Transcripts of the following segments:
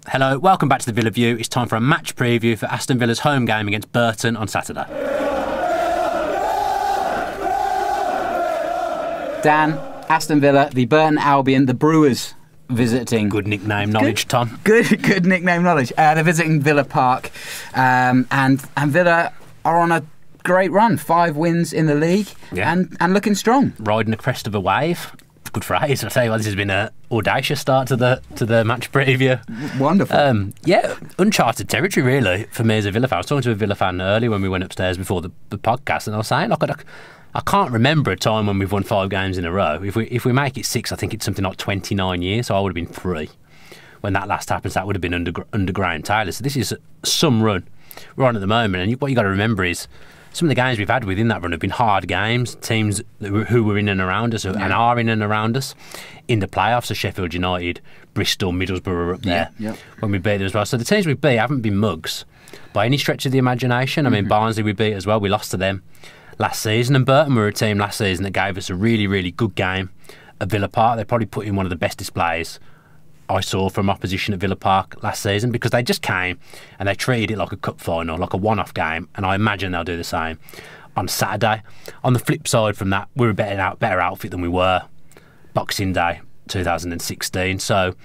Hello, welcome back to the Villa View. It's time for a match preview for Aston Villa's home game against Burton on Saturday. Dan, Aston Villa, the Burton Albion, the Brewers visiting. Good nickname knowledge, Tom. Good nickname knowledge. They're visiting Villa Park, and Villa are on a great run. 5 wins in the league, and looking strong. Riding the crest of a wave. Good phrase. I tell you what, this has been an audacious start to the match preview. Wonderful. Yeah, uncharted territory really for me as a Villa fan. I was talking to a Villa fan earlier when we went upstairs before the podcast, and I was saying, look, I can't remember a time when we've won 5 games in a row. If we make it 6, I think it's something like 29 years. So I would have been 3 when that last happens. That would have been under Graham Taylor. So this is some run we're on at the moment, and what you got to remember is, some of the games we've had within that run have been hard games, teams who were in and around us and are in and around us in the playoffs. So Sheffield United, Bristol, Middlesbrough are up there when we beat them as well. So the teams we beat haven't been mugs by any stretch of the imagination. I mean, Barnsley we beat as well. We lost to them last season, and Burton were a team last season that gave us a really, really good game at Villa Park. They probably put in one of the best displays I saw from opposition at Villa Park last season, because they just came and they treated it like a cup final, like a one-off game, and I imagine they'll do the same on Saturday. On the flip side from that, we're a better outfit than we were Boxing Day 2016, so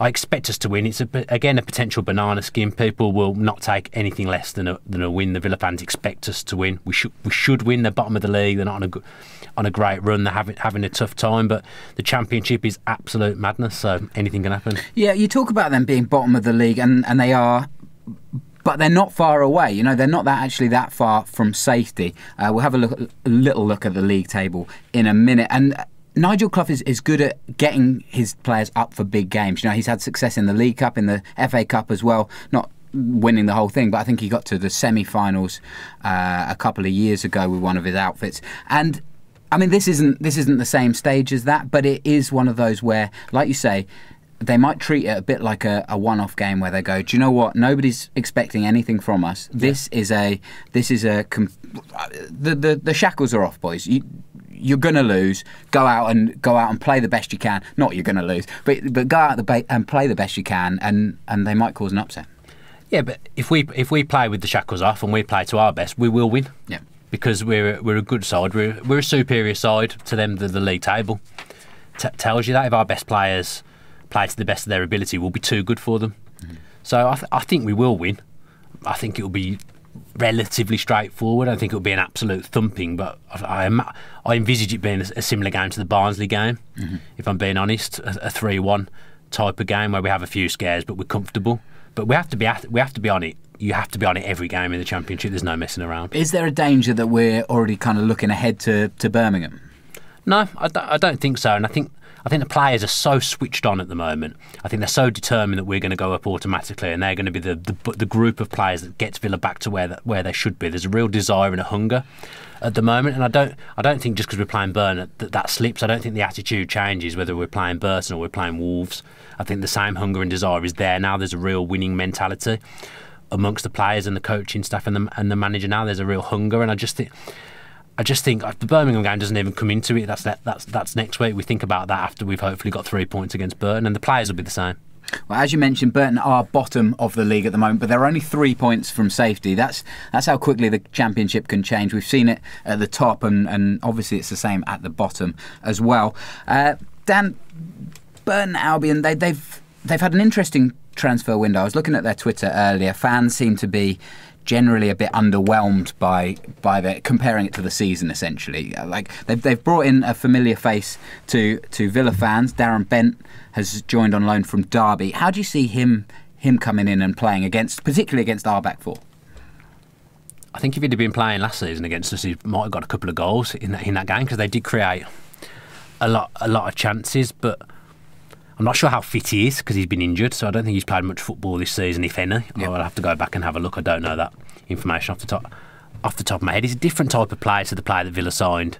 I expect us to win. It's again a potential banana skin. People will not take anything less than a win. The Villa fans expect us to win. We should win. They're bottom of the league. They're not on a great run. They're having a tough time, but the Championship is absolute madness, so anything can happen. Yeah, you talk about them being bottom of the league, and they are, but they're not far away. You know, they're not actually that far from safety. We'll have a little look at the league table in a minute. And Nigel Clough is good at getting his players up for big games. You know, he's had success in the League Cup, in the FA Cup as well. Not winning the whole thing, but I think he got to the semi-finals a couple of years ago with one of his outfits. And I mean, this isn't the same stage as that, but it is one of those where, like you say, they might treat it a bit like a one-off game where they go, do you know what? Nobody's expecting anything from us. The shackles are off, boys. You're going to lose. Go out and play the best you can. Not you're going to lose, but go out and play the best you can, and they might cause an upset. Yeah, but if we play with the shackles off and we play to our best, we will win. Yeah, because we're a good side. We're a superior side to them. The league table tells you that if our best players play to the best of their ability, we'll be too good for them. So I think we will win. I think it will be relatively straightforward. I think it will be an absolute thumping, but I envisage it being a similar game to the Barnsley game, if I'm being honest, a 3-1 type of game where we have a few scares but we're comfortable. But we have to be on it. You have to be on it every game in the Championship. There's no messing around. Is there a danger that we're already kind of looking ahead to Birmingham? No, I don't think so. And I think the players are so switched on at the moment. I think they're so determined that we're going to go up automatically, and they're going to be the group of players that gets Villa back to where they should be. There's a real desire and a hunger at the moment, and I don't think just because we're playing Burton that slips. I don't think the attitude changes whether we're playing Burton or we're playing Wolves. I think the same hunger and desire is there now. There's a real winning mentality amongst the players and the coaching staff and the manager now. There's a real hunger, and I just think the Birmingham game doesn't even come into it. That's next week. We think about that after we've hopefully got 3 points against Burton, and the players will be the same. Well, as you mentioned, Burton are bottom of the league at the moment, but they're only 3 points from safety. That's how quickly the Championship can change. We've seen it at the top, and obviously it's the same at the bottom as well. Dan, Burton Albion, they've had an interesting transfer window. I was looking at their Twitter earlier. Fans seem to be generally a bit underwhelmed by comparing it to the season, essentially. Like they've brought in a familiar face to Villa fans. Darren Bent has joined on loan from Derby. How do you see him coming in and playing particularly against our back four? I think if he'd have been playing last season against us, he might have got a couple of goals in that game, because they did create a lot of chances, but I'm not sure how fit he is because he's been injured, so I don't think he's played much football this season, if any. Yep. I'll have to go back and have a look. I don't know that information off the top of my head. He's a different type of player to the player that Villa signed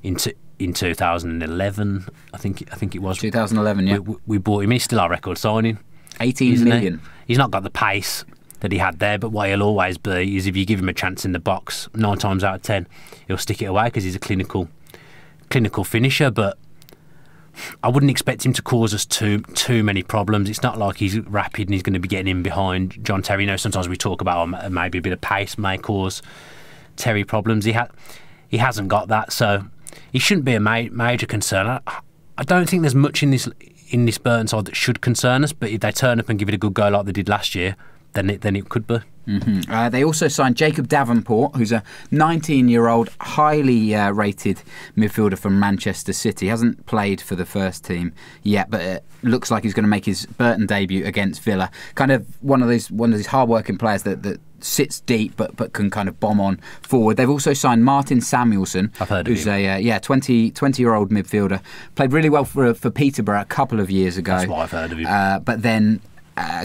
in 2011. I think it was 2011. Yeah, we bought him. He's still our record signing. 18 million. He's not got the pace that he had there, but what he'll always be is if you give him a chance in the box, 9 times out of 10 he'll stick it away because he's a clinical finisher. But I wouldn't expect him to cause us too many problems. It's not like he's rapid and he's going to be getting in behind John Terry. You know, sometimes we talk about maybe a bit of pace may cause Terry problems. He hasn't got that, so he shouldn't be a major concern. I don't think there's much in this Burton side that should concern us, but if they turn up and give it a good go like they did last year, then it could be. They also signed Jacob Davenport, who's a 19-year-old, highly rated midfielder from Manchester City. Hasn't played for the first team yet, but it looks like he's going to make his Burton debut against Villa. Kind of one of these hard-working players that sits deep but can kind of bomb on forward. They've also signed Martin Samuelson, I've heard of who's him. a 20-year-old midfielder. Played really well for Peterborough a couple of years ago. That's why I've heard of him. But then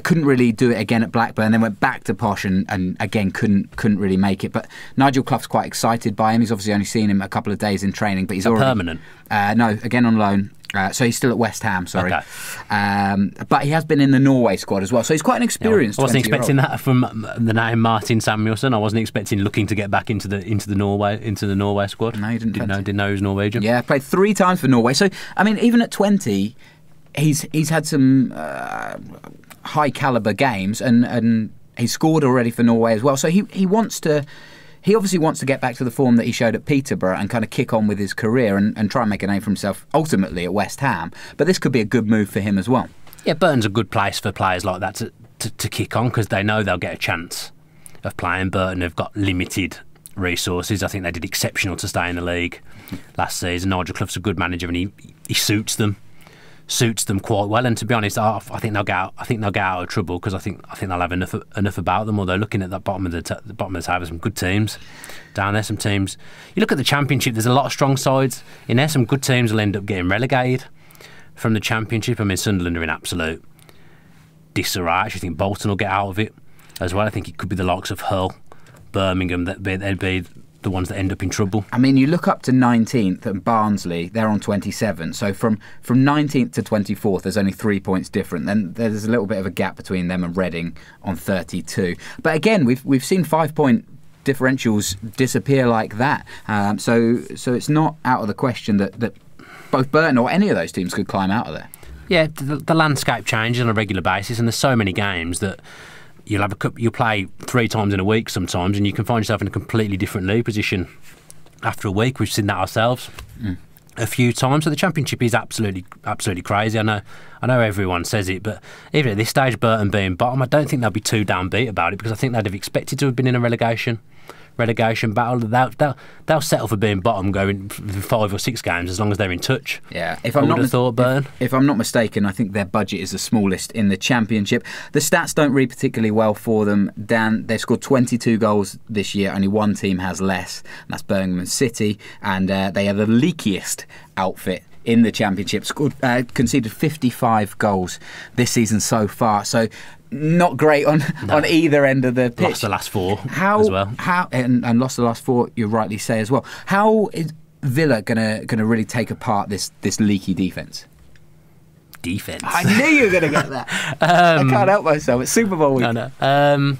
couldn't really do it again at Blackburn, then went back to Posh and again couldn't really make it. But Nigel Clough's quite excited by him. He's obviously only seen him a couple of days in training, but he's already permanent. No, again on loan. So he's still at West Ham, sorry. Okay. But he has been in the Norway squad as well, so he's quite an experienced. I wasn't expecting that from the name Martin Samuelson. I wasn't expecting looking to get back into the Norway squad. No, you didn't know he was Norwegian. Yeah, played 3 times for Norway. So I mean, even at 20, he's had some high caliber games and he's scored already for Norway as well. So he obviously wants to get back to the form that he showed at Peterborough and kind of kick on with his career and try and make a name for himself ultimately at West Ham. But this could be a good move for him as well. Yeah, Burton's a good place for players like that to kick on because they know they'll get a chance of playing. Burton have got limited resources. I think they did exceptional to stay in the league last season. Nigel Clough's a good manager and he suits them quite well. And to be honest, I think they'll get out of trouble because I think they'll have enough about them. Although looking at that bottom of the table, there's some good teams down there. Some teams. You look at the Championship. There's a lot of strong sides in there. Some good teams will end up getting relegated from the Championship. I mean, Sunderland are in absolute disarray. I actually think Bolton will get out of it as well. I think it could be the likes of Hull, Birmingham. They'd be the ones that end up in trouble. I mean, you look up to 19th and Barnsley, they're on 27. So from 19th to 24th, there's only 3 points different. Then there's a little bit of a gap between them and Reading on 32. But again, we've seen 5-point differentials disappear like that. So it's not out of the question that both Burton or any of those teams could climb out of there. Yeah, the landscape changes on a regular basis, and there's so many games that you'll play 3 times in a week sometimes, and you can find yourself in a completely different league position after a week. We've seen that ourselves a few times. So the Championship is absolutely crazy. I know everyone says it, but even at this stage, Burton being bottom, I don't think they'll be too downbeat about it because I think they'd have expected to have been in a relegation battle. They'll settle for being bottom, going for 5 or 6 games as long as they're in touch. Yeah, if I'm not mistaken, I think their budget is the smallest in the Championship. The stats don't read particularly well for them. Dan, they've scored 22 goals this year. Only one team has less, and that's Birmingham City, and they are the leakiest outfit in the Championship. Conceded 55 goals this season so far. So not great on either end of the pitch. Lost the last 4 as well. And lost the last 4, you rightly say as well. How is Villa gonna really take apart this leaky defence? Defence. I knew you were gonna get that. I can't help myself. It's Super Bowl week. No.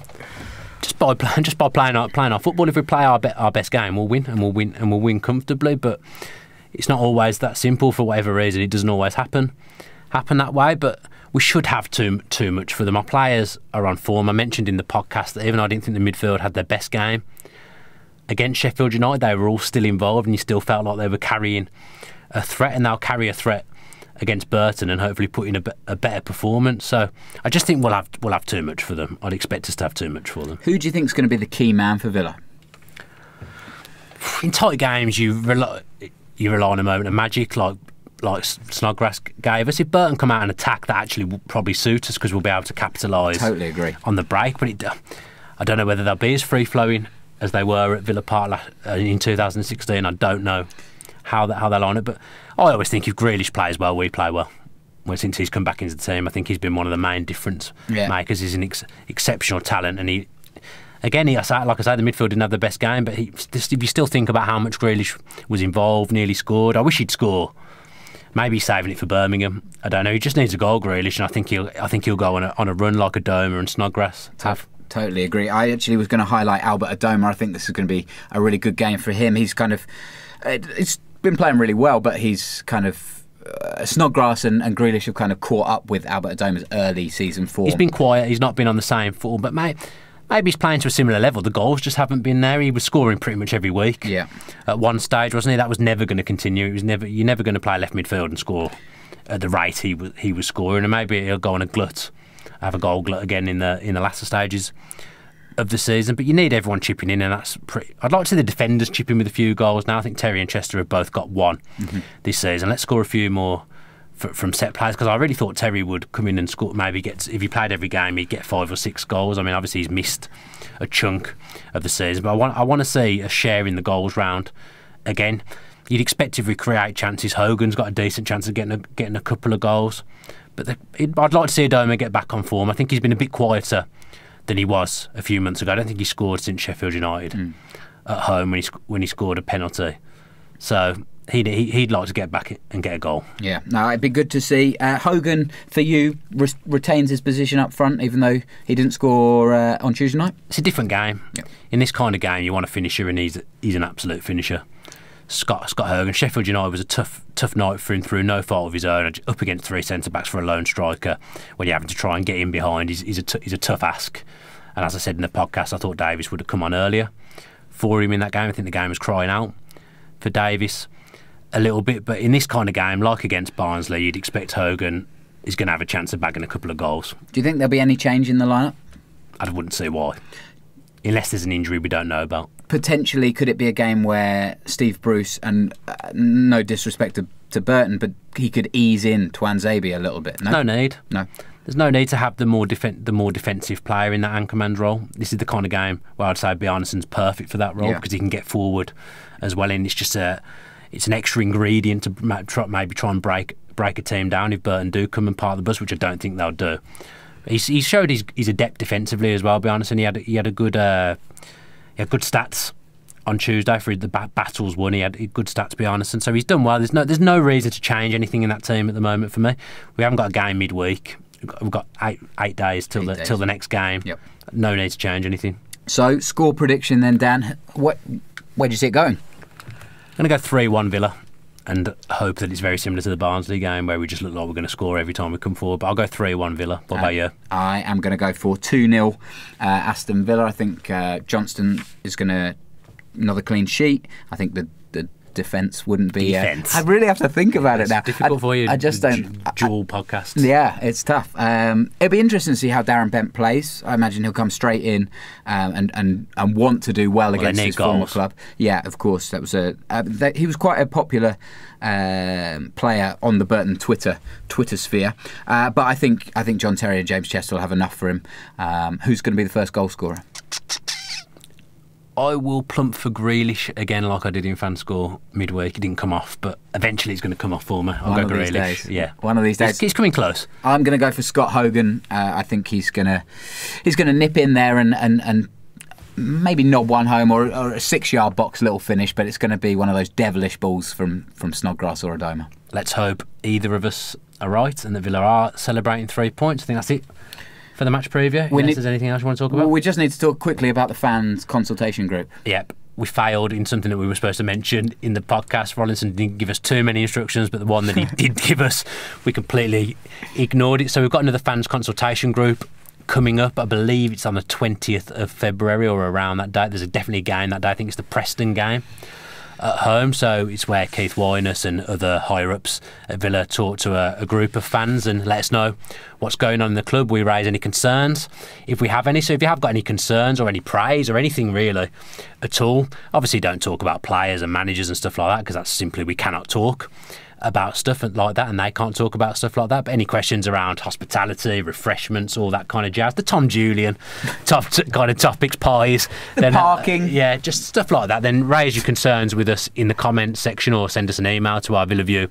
Just by playing our football. If we play our best game, we'll win, and we'll win comfortably. But it's not always that simple for whatever reason. It doesn't always happen that way. But we should have too much for them. Our players are on form. I mentioned in the podcast that even though I didn't think the midfield had their best game against Sheffield United, they were all still involved, and you still felt like they were carrying a threat, and they'll carry a threat against Burton and hopefully put in a better performance. So I just think we'll have too much for them. I'd expect us to have too much for them. Who do you think is going to be the key man for Villa? In tight games, you rely on a moment of magic like Snodgrass gave us. If Burton come out and attack, that actually will probably suit us because we'll be able to capitalise. Totally agree. On the break. But I don't know whether they'll be as free-flowing as they were at Villa Park in 2016. I don't know how they'll line it. But I always think if Grealish plays well, we play well. Well, since he's come back into the team, I think he's been one of the main difference makers. He's an exceptional talent, and like I say, the midfield didn't have the best game, but if you still think about how much Grealish was involved, nearly scored. I wish he'd score. Maybe he's saving it for Birmingham. I don't know. He just needs a goal, Grealish, and I think he'll go on a run like Adoma and Snodgrass have. Totally agree. I actually was going to highlight Albert Adoma. I think this is going to be a really good game for him. He's kind of, it's been playing really well, but he's kind of Snodgrass and Grealish have kind of caught up with Albert Adoma's early season form. He's been quiet. He's not been on the same form, but maybe he's playing to a similar level. The goals just haven't been there. He was scoring pretty much every week. Yeah. At one stage, wasn't he? That was never going to continue. You're never going to play left midfield and score at the rate he was scoring. And maybe he'll go on a glut, have a goal glut again in the latter stages of the season. But you need everyone chipping in, and that's pretty. I'd like to see the defenders chip in with a few goals now. I think Terry and Chester have both got one this season. Let's score a few more from set plays, because I really thought Terry would come in and score. Maybe if he played every game, he'd get 5 or 6 goals. I mean, obviously he's missed a chunk of the season, but I want to see a share in the goals round again. You'd expect if we create chances, Hogan's got a decent chance of getting a couple of goals. But I'd like to see Adoma get back on form. I think he's been a bit quieter than he was a few months ago. I don't think he scored since Sheffield United at home when he scored a penalty. So he'd like to get back and get a goal. Yeah, no, it'd be good to see. Hogan, for you, retains his position up front, even though he didn't score on Tuesday night. It's a different game. Yep. In this kind of game, you want a finisher, and he's an absolute finisher. Scott Hogan. Sheffield United was a tough night for him through no fault of his own. Up against 3 centre-backs for a lone striker, when you're having to try and get in behind, he's a tough ask. And as I said in the podcast, I thought Davis would have come on earlier for him in that game. I think the game was crying out for Davis a little bit. But in this kind of game, like against Barnsley, you'd expect Hogan is going to have a chance of bagging a couple of goals. Do you think there'll be any change in the lineup? I wouldn't see why. Unless there's an injury we don't know about. Potentially, could it be a game where Steve Bruce, and no disrespect to Burton, but he could ease in Tuanzebe a little bit? No need. No. There's no need to have the more defensive player in that anchorman role. This is the kind of game where I'd say Bjarnason's perfect for that role, because he can get forward as well. And it's just it's an extra ingredient to maybe try and break a team down if Burton do come and park the bus, which I don't think they'll do. He showed he's adept defensively as well. Bjarnason, he had good stats on Tuesday for the battles won. He had good stats, Bjarnason, so he's done well. There's no reason to change anything in that team at the moment for me. We haven't got a game midweek. We've got eight days till the next game. Yep. No need to change anything. So, score prediction then, Dan. Where do you see it going? I'm going to go 3-1 Villa, and hope that it's very similar to the Barnsley game where we just look like we're going to score every time we come forward. But I'll go 3-1 Villa. What about you? I am going to go for 2-0 Aston Villa. I think Johnston is going to another clean sheet. I think the defence wouldn't be. I really have to think about it now. Difficult for you. I just don't. Dual podcasts. Yeah, it's tough. It'll be interesting to see how Darren Bent plays. I imagine he'll come straight in and want to do well against his former club. Yeah, of course. That was he was quite a popular player on the Burton Twitter sphere. But I think John Terry and James Chester will have enough for him. Who's going to be the first goal scorer? I will plump for Grealish again, like I did in Fanscore midweek. He didn't come off, but eventually he's going to come off for me. I'll go Grealish. Yeah, one of these days. He's coming close. I'm going to go for Scott Hogan. I think he's going to nip in there and maybe knob one home or a 6-yard box little finish, but it's going to be one of those devilish balls from Snodgrass or Adoma. Let's hope either of us are right and that Villa are celebrating 3 points. I think that's it for the match preview. Unless there's anything else you want to talk about? Well, we just need to talk quickly about the fans consultation group. Yep. We failed in something that we were supposed to mention in the podcast. Rolinson didn't give us too many instructions, but the one that he did give us, we completely ignored it. So we've got another fans consultation group coming up. I believe it's on the 20th of February or around that date. There's definitely a game that day. I think it's the Preston game at home, so it's where Keith Wyness and other higher-ups at Villa talk to a group of fans and let us know what's going on in the club. We raise any concerns if we have any. So if you have got any concerns or any praise or anything really at all, obviously don't talk about players and managers and stuff like that, because that's simply, we cannot talk about stuff like that, and they can't talk about stuff like that. But any questions around hospitality, refreshments, all that kind of jazz, the Tom Julian kind of topics, pies, the parking, yeah, just stuff like that, then raise your concerns with us in the comments section or send us an email to our VillaView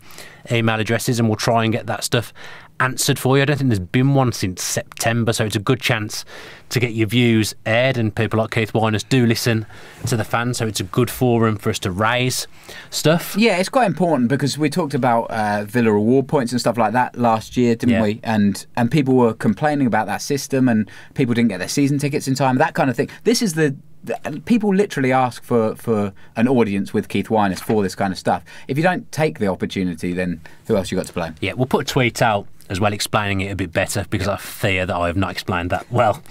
email addresses and we'll try and get that stuff answered for you. I don't think there's been one since September, so it's a good chance to get your views aired, and people like Keith Wyness do listen to the fans, so it's a good forum for us to raise stuff. Yeah, it's quite important because we talked about Villa award points and stuff like that last year, didn't we? And people were complaining about that system and people didn't get their season tickets in time, that kind of thing. This is the people literally ask for an audience with Keith Winers for this kind of stuff. If you don't take the opportunity, then who else you got to blame? Yeah, we'll put a tweet out as well explaining it a bit better, because I fear that I have not explained that well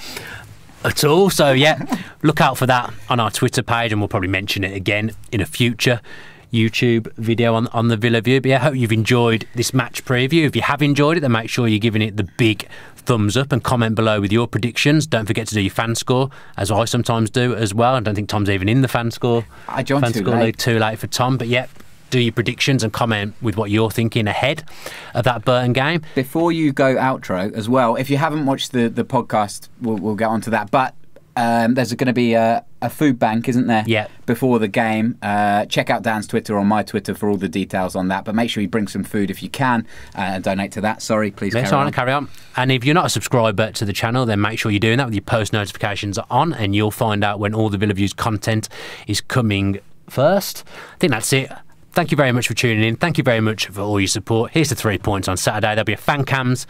at all. So yeah, look out for that on our Twitter page, and we'll probably mention it again in a future YouTube video on the Villa View. But yeah, I hope you've enjoyed this match preview. If you have enjoyed it, then make sure you're giving it the big thumbs up and comment below with your predictions. Don't forget to do your fan score, as I sometimes do as well. I don't think Tom's even in the fan score. I joined too late for Tom, but yeah, do your predictions and comment with what you're thinking ahead of that Burton game. Before you go outro as well, if you haven't watched the podcast, we'll get onto that, but there's going to be a food bank, isn't there? Yeah. Before the game. Check out Dan's Twitter or my Twitter for all the details on that, but make sure you bring some food if you can and donate to that. Sorry, please carry on. And if you're not a subscriber to the channel, then make sure you're doing that with your post notifications on, and you'll find out when all the Villa Views content is coming first. I think that's it. Thank you very much for tuning in. Thank you very much for all your support. Here's the 3 points on Saturday. There'll be a fan cams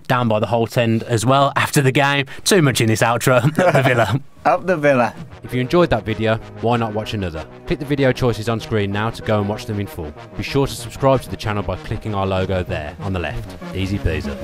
down by the Holt End as well after the game. Too much in this outro. Up the Villa. Up the Villa. If you enjoyed that video, why not watch another? Click the video choices on screen now to go and watch them in full. Be sure to subscribe to the channel by clicking our logo there on the left. Easy peasy.